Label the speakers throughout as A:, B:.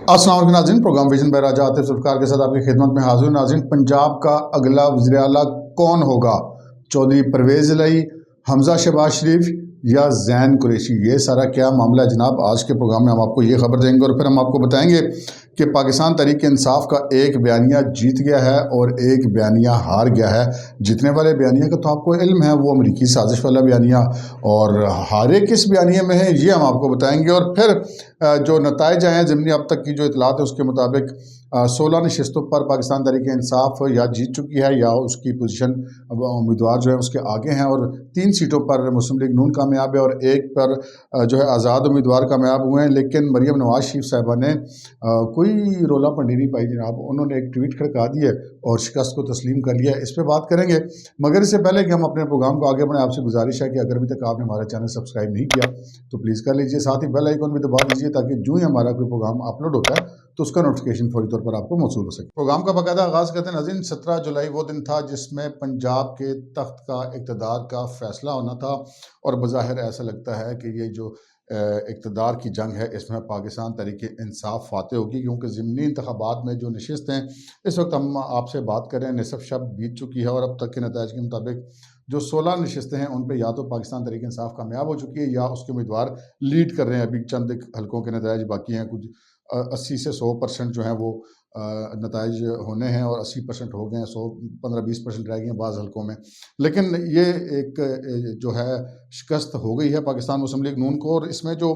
A: अस्सलाम वालेकुम नाज़रीन, प्रोग्राम विजन बाय राजा आतिफ जुल्फ़िकार के साथ आपकी खिदमत में हाजिर हूं। नाज़रीन, पंजाब का अगला वज़ीर आला कौन होगा? चौधरी परवेज़ इलाही, हमजा शहबाज शरीफ या ज़ैन कुरैशी? ये सारा क्या मामला है जनाब? आज के प्रोग्राम में हम आपको ये खबर देंगे और फिर हम आपको बताएंगे कि पाकिस्तान तहरीक इंसाफ का एक बयानिया जीत गया है और एक बयानिया हार गया है। जीतने वाले बयानिया का तो आपको इल्म है, वो अमरीकी साजिश वाला बयानिया, और हारे किस बयानिया में है ये हम आपको बताएंगे। और फिर जो नताइज आए हैं ज़मीनी अब तक की जो इतलात है उसके मुताबिक 16 नशस्तों पर पाकिस्तान तहरीक इंसाफ या जीत चुकी है या उसकी पोजीशन उम्मीदवार जो है उसके आगे हैं, और 3 सीटों पर मुस्लिम लीग नून कामयाब है और एक पर जो है आज़ाद उम्मीदवार कामयाब हुए हैं। लेकिन मरियम नवाज शरीफ साहिबा ने कोई रोला पंडी नहीं पाई जनाब। उन्होंने एक ट्वीट खड़का दी है और शिकस्त को तस्लीम कर लिया है। इस पर बात करेंगे, मगर इससे पहले कि हम अपने प्रोग्राम को आगे बढ़ें, आपसे गुजारिश है कि अगर अभी तक आपने हमारा चैनल सब्सक्राइब नहीं किया तो प्लीज़ कर लीजिए, साथ ही बेल आइकन भी दबा दीजिए ताकि जो ही हमारा कोई प्रोग्राम अपलोड होता है तो उसका नोटिफिकेशन फौरी तौर पर आपको मौसूल हो सके। प्रोग्राम का बाकायदा आगाज़ करते हैं नाज़रीन। 17 जुलाई वो दिन था जिसमें पंजाब के तख्त का इक़्तिदार का फैसला होना था, और बज़ाहिर ऐसा लगता है कि ये जो इक़्तिदार की जंग है इसमें पाकिस्तान तहरीक इंसाफ फाते होगी, क्योंकि ज़िमनी इंतखाबात में जो नशिस्त हैं इस वक्त हम आपसे बात कर रहे हैं निसफ शब बीत चुकी है, और अब तक के नताइज के मुताबिक जो 16 नशिस्तें हैं उन पर या तो पाकिस्तान तहरीक इंसाफ कामयाब हो चुकी है या उसके उम्मीदवार लीड कर रहे हैं। अभी चंद एक हलकों के नताइज बाकी हैं, कुछ 80 से 100% जो है वो नताइज होने हैं और 80% हो गए हैं, 100 15-20% रह गए हैं बाज़ हलकों में। लेकिन ये एक जो है शिकस्त हो गई है पाकिस्तान मुस्लिम लीग नून को, और इसमें जो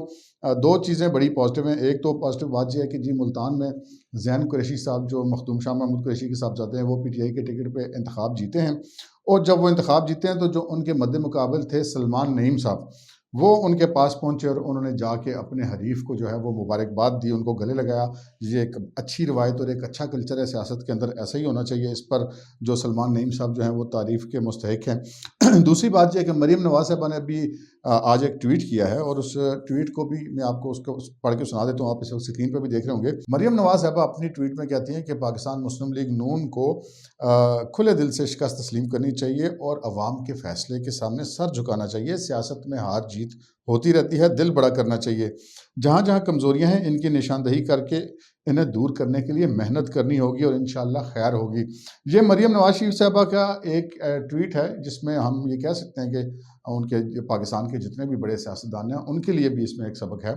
A: 2 चीज़ें बड़ी पॉजिटिव हैं। एक तो पॉजिटिव बात यह है कि जी मुल्तान में ज़ैन कुरैशी साहब, जो मखदूम शाह महमूद कुरैशी के साहबजादे हैं, वो PTI के टिकट पे इंतखाब जीते हैं, और जब वो इंतखाब जीते हैं तो जो उनके मद्दे मुकाबल थे सलमान नईम साहब, वो उनके पास पहुंचे और उन्होंने जाके अपने हरीफ को जो है वो मुबारकबाद दी, उनको गले लगाया। ये एक अच्छी रवायत और एक अच्छा कल्चर है सियासत के अंदर, ऐसा ही होना चाहिए। इस पर जो सलमान नईम साहब जो हैं वो तारीफ़ के मुस्तहिक हैं। दूसरी बात यह है कि मरियम नवाज साहबा ने अभी आज एक ट्वीट किया है, और उस ट्वीट को भी मैं आपको उसको पढ़ के सुना देता हूँ। आप इस वक्त स्क्रीन पर भी देख रहे होंगे। मरियम नवाज साहबा अपनी ट्वीट में कहती हैं कि पाकिस्तान मुस्लिम लीग नून को खुले दिल से शिकस्त तस्लीम करनी चाहिए और अवाम के फैसले के सामने सर झुकाना चाहिए। सियासत में हार जीत होती रहती है, दिल बड़ा करना चाहिए। जहाँ जहाँ कमज़ोरियाँ हैं इनकी निशानदही करके इन्हें दूर करने के लिए मेहनत करनी होगी और इंशाअल्लाह खैर होगी। ये मरियम नवाज शरीफ साहबा का एक ट्वीट है जिसमें हम ये कह सकते हैं कि उनके पाकिस्तान के जितने भी बड़े सियासतदान हैं उनके लिए भी इसमें एक सबक है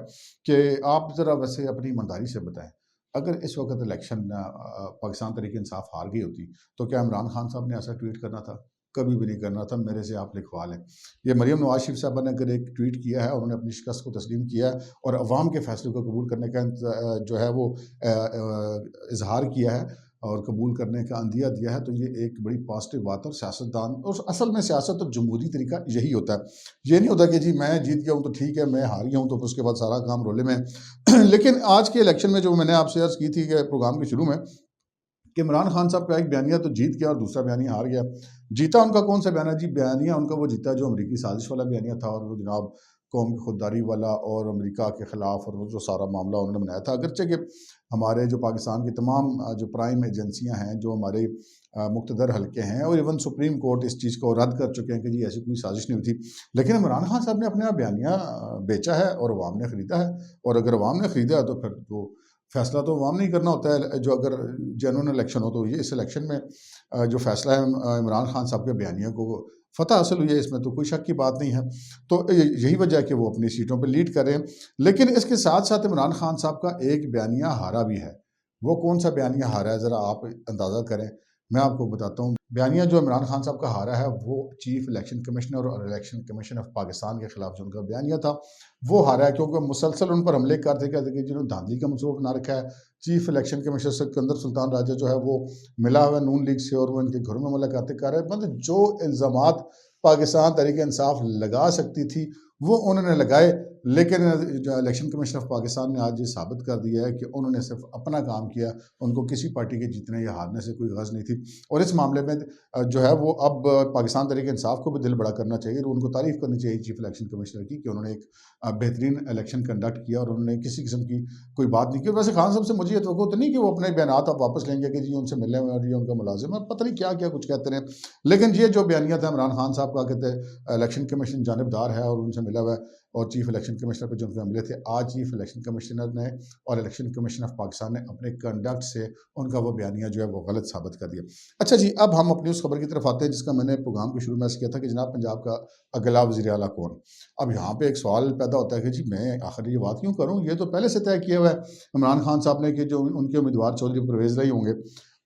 A: कि आप ज़रा वैसे अपनी ईमानदारी से बताएं, अगर इस वक्त इलेक्शन पाकिस्तान तहरीक इंसाफ हार गई होती तो क्या इमरान खान साहब ने ऐसा ट्वीट करना था? कभी भी नहीं करना था। मेरे से आप लिखवा लें। ये मरियम नवाज शरीफ साहबा ने अगर एक ट्वीट किया है और उन्होंने अपनी शिकस्त को तस्लीम किया है और अवाम के फैसले को कबूल करने का जो है वो इजहार किया है और कबूल करने का अंदिया दिया है, तो ये एक बड़ी पॉजिटिव बात है। और सियासतदान, और असल में सियासत और जमहूरी तरीका यही होता है। ये नहीं होता कि जी मैं जीत गया हूँ तो ठीक है, मैं हार गया हूँ तो उसके बाद सारा काम रोले में। लेकिन आज के इलेक्शन में जो मैंने आपसे अर्ज़ की थी कि प्रोग्राम के शुरू में, कि इमरान खान साहब का एक बयानिया तो जीत गया और दूसरा बयानिया हार गया। जीता उनका कौन सा बयानिया? जी बयानिया उनका वो जीता जो अमरीकी साजिश वाला बयानिया था, और वो जनाब कौम की खुददारी वाला और अमेरिका के ख़िलाफ़, और वो जो सारा मामला उन्होंने बनाया था। अगरचे कि हमारे जो पाकिस्तान की तमाम जो प्राइम एजेंसियां हैं, जो हमारे मुक़्तदर हल्के हैं, और इवन सुप्रीम कोर्ट इस चीज़ को रद्द कर चुके हैं कि जी ऐसी कोई साजिश नहीं हुई थी, लेकिन इमरान खान साहब ने अपना बयानिया बेचा है और अवाम ने ख़रीदा है। और अगर अवाम ने ख़रीदा है तो फिर तो फैसला तो अवाम नहीं करना होता है। जो अगर जेन्युइन इलेक्शन हो तो ये इस इलेक्शन में जो फैसला है इमरान खान साहब के बयानिया को फ़तह हासिल हुई है, इसमें तो कोई शक की बात नहीं है। तो यही वजह है कि वो अपनी सीटों पे लीड कर रहे हैं। लेकिन इसके साथ साथ इमरान खान साहब का एक बयानिया हारा भी है। वो कौन सा बयानिया हारा है, ज़रा आप अंदाज़ा करें। मैं आपको बताता हूँ। बयानिया जो इमरान खान साहब का हारा है वो चीफ इलेक्शन कमिश्नर और इलेक्शन कमीशन ऑफ पाकिस्तान के खिलाफ जो उनका बयानिया था वो हारा है, क्योंकि मुसलसल उन पर हमले करते कहते कि जिन्होंने धांधली का मनसूबा बना रखा है। Chief election commissioner Sikandar Sultan Raja जो है वो मिला हुआ नून लीग से, और वो इनके घरों में मुलाकातें कर रहे हैं। मतलब जो इल्ज़ामात पाकिस्तान तहरीक इंसाफ लगा सकती थी वो उन्होंने लगाए। लेकिन जो इलेक्शन कमीशन ऑफ पाकिस्तान ने आज ये साबित कर दिया है कि उन्होंने सिर्फ अपना काम किया, उनको किसी पार्टी के जीतने या हारने से कोई गज़ नहीं थी। और इस मामले में जो है वो अब पाकिस्तान तहरीक इंसाफ को भी दिल बड़ा करना चाहिए और उनको तारीफ़ करनी चाहिए चीफ इलेक्शन कमिश्नर की कि उन्होंने एक बेहतरीन इलेक्शन कंडक्ट किया और उन्होंने किसी किस्म की कोई बात नहीं की। वैसे खान साहब से मुझे ये तो नहीं कि वो अपने बयानात आप वापस लेंगे कि जी उनसे मिलने में और ये उनका मुलाजिम है, पता नहीं क्या क्या कुछ कहते रहे। लेकिन ये जो बयानिया था इमरान खान साहब का, कहते इलेक्शन कमीशन जानबदार है और उनसे मिला हुआ है और चीफ इलेक्शन इलेक्शन कमिश्नर पर जो उनके हमले थे, आज चीफ इलेक्शन कमिश्नर ने और इलेक्शन कमीशन ऑफ पाकिस्तान ने अपने कंडक्ट से उनका वो बयानिया जो है वो गलत साबित कर दिया। अच्छा जी, अब हम अपनी उस खबर की तरफ आते हैं जिसका मैंने प्रोग्राम के शुरू में किया था कि जनाब पंजाब का अगला वज़ीर आला कौन। अब यहाँ पे एक सवाल पैदा होता है कि जी मैं आखिर ये बात क्यों करूँ, ये तो पहले से तय किया हुआ है इमरान खान साहब ने कि जो उनके उम्मीदवार चौधरी परवेज़ लाई होंगे।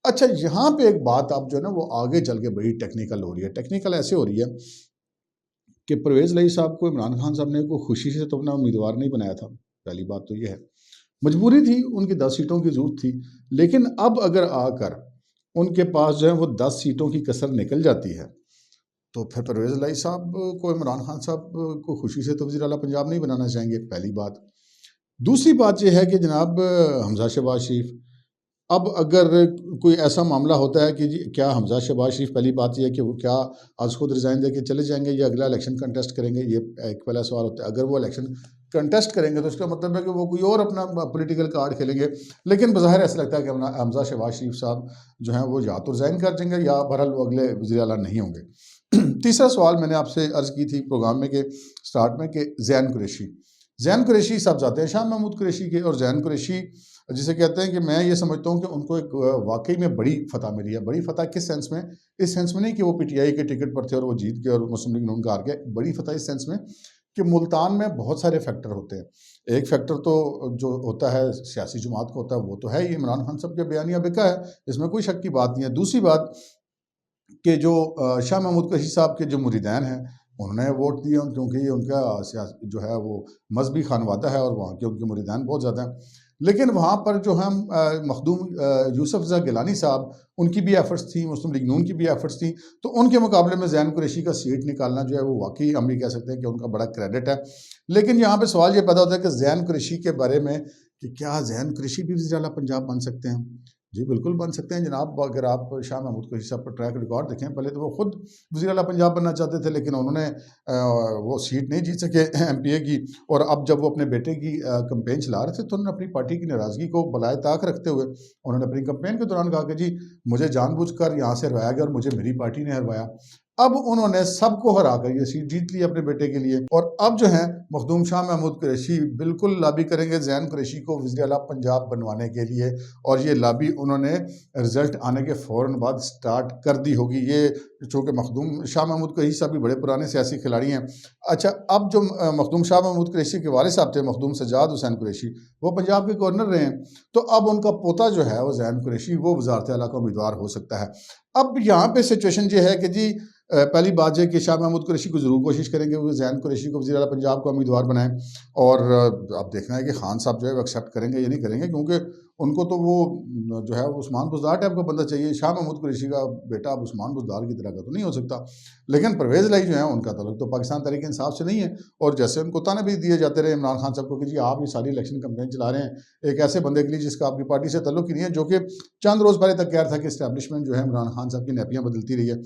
A: अच्छा, यहाँ पे एक बात अब जो है ना वो आगे चल के बड़ी टेक्निकल हो रही है। टेक्निकल ऐसे हो रही है कि परवेज़ लाई साहब को इमरान खान साहब ने को खुशी से तो अपना उम्मीदवार नहीं बनाया था। पहली बात तो ये है, मजबूरी थी, उनकी 10 सीटों की ज़रूरत थी। लेकिन अब अगर आकर उनके पास जो है वो 10 सीटों की कसर निकल जाती है, तो फिर परवेज़ लाई साहब को इमरान खान साहब को खुशी से तो वज़ीर आला पंजाब नहीं बनाना चाहेंगे, पहली बात। दूसरी बात ये है कि जनाब हमज़ा शहबाज शरीफ, अब अगर कोई ऐसा मामला होता है कि जी क्या हमज़ा शहबाज शरीफ, पहली बात यह है कि वो क्या आज खुद रिज़ाइन दे के चले जाएंगे या अगला इलेक्शन कंटेस्ट करेंगे, ये एक पहला सवाल होता है। अगर वो इलेक्शन कंटेस्ट करेंगे तो इसका मतलब है कि वो कोई और अपना पॉलिटिकल कार्ड खेलेंगे। लेकिन बज़ाहिर ऐसा लगता है कि हमज़ा शहबाज शरीफ साहब जो हैं वो या तो रिज़ाइन कर देंगे या बहरहाल वो अगले वज़ीर आला नहीं होंगे। तीसरा सवाल मैंने आपसे अर्ज़ की थी प्रोग्राम में कि स्टार्ट में कि ज़ैन कुरैशी साहब जाते हैं शाह महमूद कुरैशी के, और ज़ैन कुरैशी जिसे कहते हैं कि मैं ये समझता हूँ कि उनको एक वाकई में बड़ी फतह मिली है। बड़ी फतह किस सेंस में? इस सेंस में नहीं कि वो पीटीआई के टिकट पर थे और वो जीत गए और मुस्लिम लीग नून का हार गए। बड़ी फतह इस सेंस में कि मुल्तान में बहुत सारे फैक्टर होते हैं। एक फैक्टर तो जो होता है सियासी जमात को होता है, वो तो है ही, इमरान खान साहब के बयानिया बिका है, इसमें कोई शक की बात नहीं है। दूसरी बात कि जो शाह महमूद कुरैशी साहब के जो मुरीदैन हैं उन्होंने वोट दिए क्योंकि उनका जो है वो मजहबी खानवादा है और वहाँ के उनके मुरीदैन बहुत ज़्यादा हैं। लेकिन वहाँ पर जो हम मखदूम यूसुफ रज़ा गिलानी साहब, उनकी भी एफर्ट्स थी, मुस्लिम लीग नून की भी एफर्ट्स थी, तो उनके मुकाबले में ज़ैन कुरैशी का सीट निकालना जो है वो वाकई हम भी कह सकते हैं कि उनका बड़ा क्रेडिट है। लेकिन यहाँ पे सवाल ये पैदा होता है कि ज़ैन कुरैशी के बारे में कि क्या ज़ैन कुरैशी भी वज़ीर आला पंजाब बन सकते हैं? जी बिल्कुल बन सकते हैं जनाब। अगर आप शाह महमूद कुरैशी साहब का ट्रैक रिकॉर्ड देखें, पहले तो वो खुद वज़ीर आला पंजाब बनना चाहते थे लेकिन उन्होंने वो सीट नहीं जीत सके एमपीए की, और अब जब वो अपने बेटे की कैंपेन चला रहे थे तो उन्होंने अपनी पार्टी की नाराज़गी को बलाए ताक रखते हुए उन्होंने अपनी कैंपेन के दौरान कहा कि जी मुझे जानबूझकर यहाँ से हरवाया गया और मुझे मेरी पार्टी ने हरवाया। अब उन्होंने सबको हराकर ये सीट जीत ली अपने बेटे के लिए, और अब जो है मखदूम शाह महमूद कुरैशी बिल्कुल लॉबी करेंगे ज़ैन कुरैशी को वज़ीर आला पंजाब बनवाने के लिए, और ये लॉबी उन्होंने रिजल्ट आने के फ़ौरन बाद स्टार्ट कर दी होगी। ये चूँकि मखदूम शाह महमूद कुरैशी साहब भी बड़े पुराने सियासी खिलाड़ी हैं। अच्छा, अब जो मखदूम शाह महमूद कुरैशी के वालिद साहब थे मखदूम सज्जाद हुसैन कुरैशी, वो पंजाब के गवर्नर रहे हैं, तो अब उनका पोता जो है वो ज़ैन कुरैशी वो वज़ारत आला का उम्मीदवार हो सकता है। अब यहाँ पे सिचुएशन ये है कि जी पहली बात है कि शाह महमूद कुरैशी को ज़रूर कोशिश करेंगे वो ज़ैन कुरैशी को वज़ीर आला पंजाब का उम्मीदवार बनाएं, और अब देखना है कि खान साहब जो है वो एक्सेप्ट करेंगे या नहीं करेंगे, क्योंकि उनको तो वो जो है उस्मान बुज़दार टाइप का बंदा चाहिए। शाह महमूद कुरैशी का बेटा अब उस्मान बुज़दार की तरह का तो नहीं हो सकता। लेकिन परवेज़ लाई जो है उनका ताल्लुक तो पाकिस्तान तहरीक इंसाफ से नहीं है, और जैसे उनको ताने भी दिए जाते रहे इमरान खान साहब को कि जी आप ये सारी इलेक्शन कैंपेन चला रहे हैं एक ऐसे बंदे के लिए जिसका आपकी पार्टी से ताल्लुक ही नहीं है, जो कि चंद रोज़ पहले तक कह रहा था कि इस्टेब्लिशमेंट जो है इमरान खान साहब की नैपियाँ बदलती रही है।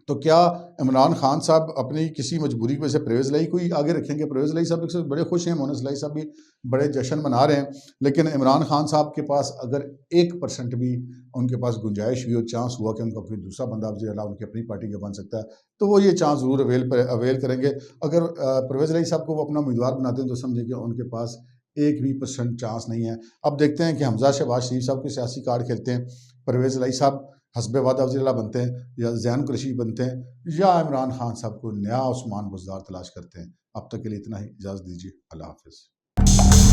A: तो क्या इमरान खान साहब अपनी किसी मजबूरी की वजह से परवेज़ लाई को ही आगे रखेंगे? परवेज़ लाई साहब एक बड़े खुश हैं, मोहन लाई साहब भी बड़े जश्न मना रहे हैं, लेकिन इमरान खान साहब के पास अगर 1% भी उनके पास गुंजाइश हुई और चांस हुआ कि उनका कोई दूसरा बंदा वज़ीर आला उनकी अपनी पार्टी का बन सकता है, तो वो ये चांस ज़रूर अवेल करेंगे। अगर परवेज़ लाई साहब को वो अपना उम्मीदवार बनाते हैं तो समझे कि उनके पास 1 भी % चांस नहीं है। अब देखते हैं कि हमज़ा शहबाज शरीफ साहब के सियासी कार्ड खेलते हैं, परवेज़ लाई साहब हस्बे वादा वज़ीर आला बनते हैं, या ज़ैन कुरैशी बनते हैं, या इमरान खान साहब को नया उस्मान बुज़दार तलाश करते हैं। अब तक के लिए इतना ही, इजाज़त दीजिए, अल्लाह हाफ़िज़।